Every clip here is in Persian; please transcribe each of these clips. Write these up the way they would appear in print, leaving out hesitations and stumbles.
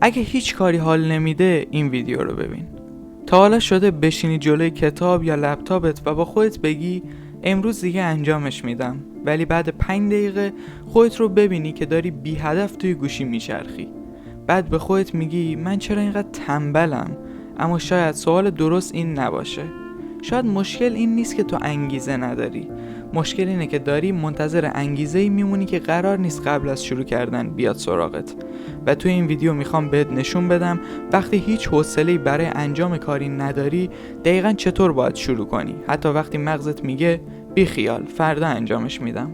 اگه هیچ کاری حال نمیده این ویدیو رو ببین. تا حالا شده بشینی جلوی کتاب یا لپتاپت و با خودت بگی امروز دیگه انجامش میدم، ولی بعد 5 دقیقه خودت رو ببینی که داری بی هدف توی گوشی میچرخی؟ بعد به خودت میگی من چرا اینقدر تنبلم؟ اما شاید سوال درست این نباشه. شاید مشکل این نیست که تو انگیزه نداری، مشکل اینه که داری منتظر انگیزه‌ای میمونی که قرار نیست قبل از شروع کردن بیاد سراغت. و تو این ویدیو میخوام بهت نشون بدم وقتی هیچ حوصله‌ای برای انجام کاری نداری دقیقاً چطور باید شروع کنی، حتی وقتی مغزت میگه بی خیال فردا انجامش میدم.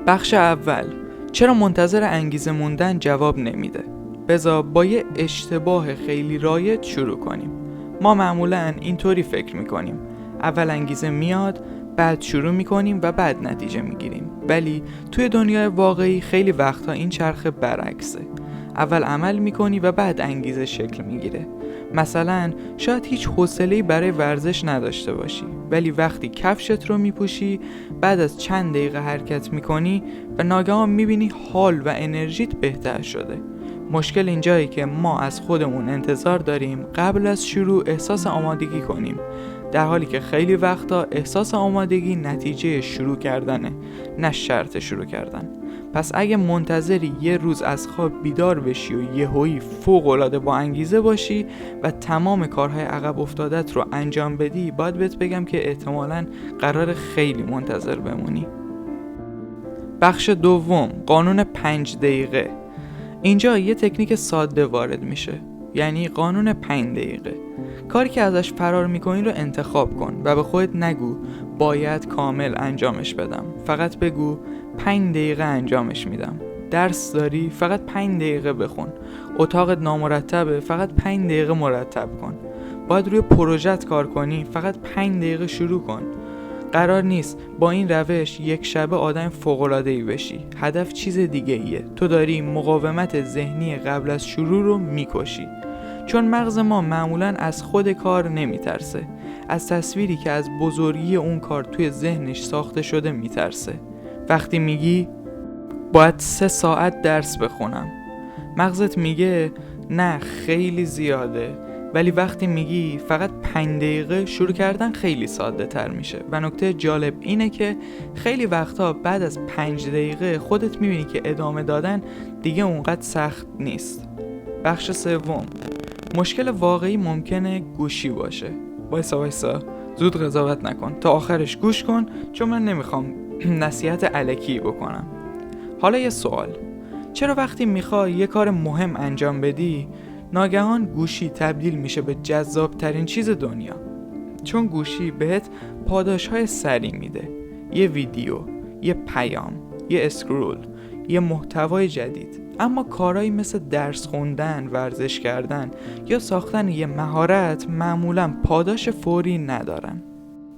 بخش اول، چرا منتظر انگیزه موندن جواب نمیده؟ بذار با یه اشتباه خیلی رایج شروع کنیم. ما معمولاً اینطوری فکر میکنیم، اول انگیزه میاد، بعد شروع میکنیم و بعد نتیجه میگیریم. ولی توی دنیای واقعی خیلی وقتا این چرخه برعکسه. اول عمل میکنی و بعد انگیزه شکل میگیره. مثلا شاید هیچ حوصله‌ای برای ورزش نداشته باشی، ولی وقتی کفشت رو میپوشی، بعد از چند دقیقه حرکت میکنی و ناگهان میبینی حال و انرژیت بهتر شده. مشکل اینجایی که ما از خودمون انتظار داریم قبل از شروع احساس آمادگی کنیم، در حالی که خیلی وقتا احساس آمادگی نتیجه شروع کردنه، نه شرط شروع کردن. پس اگه منتظری یه روز از خواب بیدار بشی و یهویی فوق‌العاده با انگیزه باشی و تمام کارهای عقب افتادت رو انجام بدی، باید بهت بگم که احتمالاً قرار خیلی منتظر بمونی. بخش دوم، قانون 5 دقیقه. اینجا یه تکنیک ساده وارد میشه، یعنی قانون 5 دقیقه. کاری که ازش فرار میکنی رو انتخاب کن و به خودت نگو باید کامل انجامش بدم، فقط بگو 5 دقیقه انجامش میدم. درس داری؟ فقط 5 دقیقه بخون. اتاقت نامرتبه؟ فقط 5 دقیقه مرتب کن. باید روی پروژت کار کنی؟ فقط 5 دقیقه شروع کن. قرار نیست با این روش یک شبه آدم فوق‌العاده‌ای بشی. هدف چیز دیگه ایه. تو داری مقاومت ذهنی قبل از شروع رو میکشی. چون مغز ما معمولاً از خود کار نمیترسه، از تصویری که از بزرگی اون کار توی ذهنش ساخته شده میترسه. وقتی میگی باید 3 ساعت درس بخونم، مغزت میگه نه خیلی زیاده. ولی وقتی میگی فقط 5 دقیقه، شروع کردن خیلی ساده تر میشه. و نکته جالب اینه که خیلی وقتا بعد از 5 دقیقه خودت میبینی که ادامه دادن دیگه اونقدر سخت نیست. بخش سوم، مشکل واقعی ممکنه گوشی باشه. وایسا زود قضاوت نکن، تا آخرش گوش کن، چون من نمیخوام نصیحت الکی بکنم. حالا یه سوال، چرا وقتی میخوای یه کار مهم انجام بدی ناگهان گوشی تبدیل میشه به جذاب ترین چیز دنیا؟ چون گوشی بهت پاداشهای سریع میده، یه ویدیو، یه پیام، یه اسکرول، یه محتوای جدید. اما کارهایی مثل درس خوندن، ورزش کردن یا ساختن یه مهارت معمولاً پاداش فوری ندارن.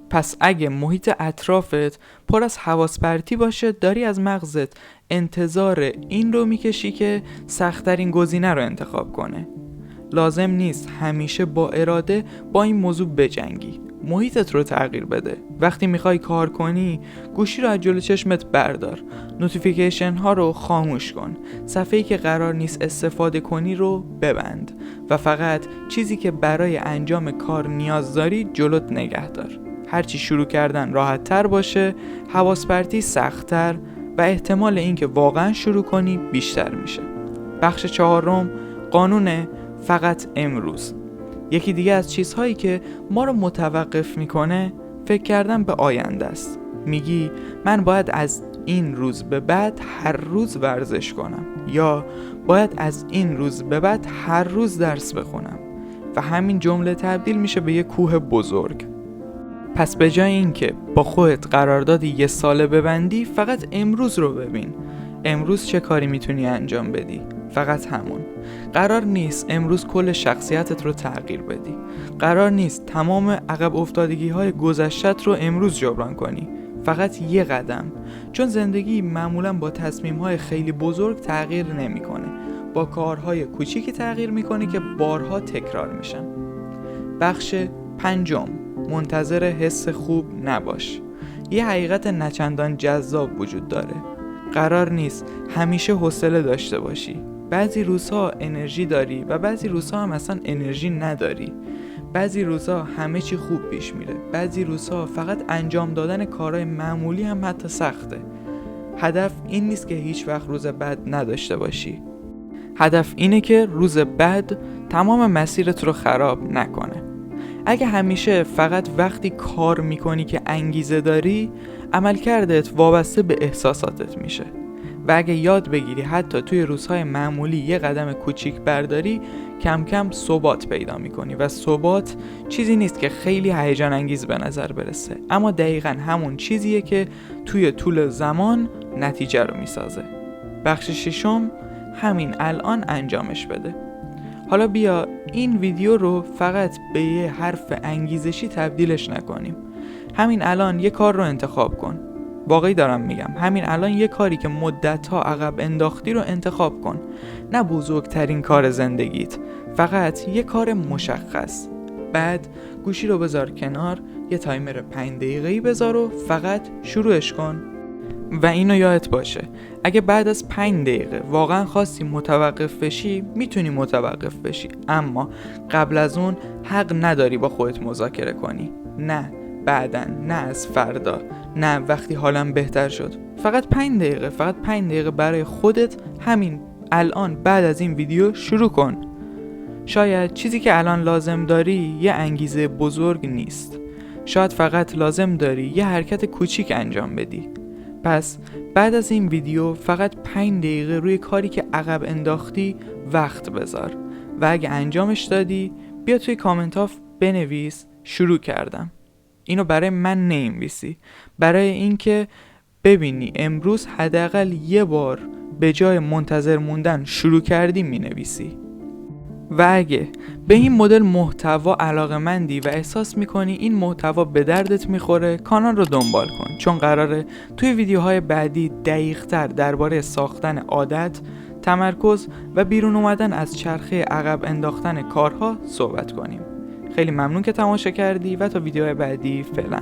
پس اگه محیط اطرافت پر از حواس پرتی باشه، داری از مغزت انتظار این رو میکشی که سخت‌ترین گزینه رو انتخاب کنه. لازم نیست همیشه با اراده با این موضوع بجنگی. محیطت رو تغییر بده. وقتی میخوای کار کنی، گوشی رو از جلو چشمت بردار، نوتیفیکیشن ها رو خاموش کن، صفحه‌ای که قرار نیست استفاده کنی رو ببند و فقط چیزی که برای انجام کار نیاز داری جلوت نگه دار. هرچی شروع کردن راحت تر باشه، حواس پرتی سخت تر و احتمال اینکه واقعا شروع کنی بیشتر میشه. بخش چهارم، قانون فقط امروز. یکی دیگه از چیزهایی که ما رو متوقف میکنه فکر کردن به آینده است. میگی من باید از این روز به بعد هر روز ورزش کنم، یا باید از این روز به بعد هر روز درس بخونم، و همین جمله تبدیل میشه به یه کوه بزرگ. پس به جای اینکه با خودت قرارداد 1 ساله ببندی، فقط امروز رو ببین. امروز چه کاری میتونی انجام بدی؟ فقط همون. قرار نیست امروز کل شخصیتت رو تغییر بدی. قرار نیست تمام عقب افتادگی های گذشتت رو امروز جبران کنی. فقط یه قدم. چون زندگی معمولاً با تصمیم های خیلی بزرگ تغییر نمیکنه. با کارهای کوچیکی تغییر میکنه که بارها تکرار میشن. بخش پنجم، منتظر حس خوب نباش. یه حقیقت نچندان جذاب وجود داره. قرار نیست همیشه حوصله داشته باشی. بعضی روزها انرژی داری و بعضی روزها هم اصلا انرژی نداری. بعضی روزها همه چی خوب پیش میره، بعضی روزها فقط انجام دادن کارهای معمولی هم حتی سخته. هدف این نیست که هیچ وقت روز بد نداشته باشی. هدف اینه که روز بد تمام مسیرت رو خراب نکنه. اگه همیشه فقط وقتی کار میکنی که انگیزه داری، عملکردت وابسته به احساساتت میشه. و اگه یاد بگیری حتی توی روزهای معمولی یه قدم کوچیک برداری، کم کم ثبات پیدا میکنی و ثبات چیزی نیست که خیلی هیجان انگیز به نظر برسه، اما دقیقاً همون چیزیه که توی طول زمان نتیجه رو میسازه. بخش ششم، همین الان انجامش بده. حالا بیا این ویدیو رو فقط به یه حرف انگیزشی تبدیلش نکنیم. همین الان یه کار رو انتخاب کن. واقعی دارم میگم، همین الان یه کاری که مدت‌ها عقب انداختی رو انتخاب کن. نه بزرگترین کار زندگیت، فقط یه کار مشخص. بعد گوشی رو بذار کنار، یه تایمر 5 دقیقه‌ای بذار و فقط شروعش کن. و اینو یادت باشه، اگه بعد از 5 دقیقه واقعا خواستی متوقف بشی، میتونی متوقف بشی، اما قبل از اون حق نداری با خودت مذاکره کنی. نه بعدن، نه از فردا، نه وقتی حالم بهتر شد. فقط 5 دقیقه، فقط 5 دقیقه برای خودت همین الان بعد از این ویدیو شروع کن. شاید چیزی که الان لازم داری یه انگیزه بزرگ نیست. شاید فقط لازم داری یه حرکت کوچیک انجام بدی. پس بعد از این ویدیو فقط 5 دقیقه روی کاری که عقب انداختی وقت بذار و اگه انجامش دادی بیا توی کامنت ها بنویس شروع کردم. اینو برای من ننویسی، برای اینکه ببینی امروز حداقل یه بار به جای منتظر موندن شروع کردی مینویسی. و اگه به این مدل محتوا علاقه‌مندی و احساس میکنی این محتوا به دردت میخوره، کانال رو دنبال کن، چون قراره توی ویدیوهای بعدی دقیق‌تر درباره ساختن عادت، تمرکز و بیرون اومدن از چرخه عقب انداختن کارها صحبت کنیم. خیلی ممنون که تماشا کردی و تا ویدیوهای بعدی فعلا.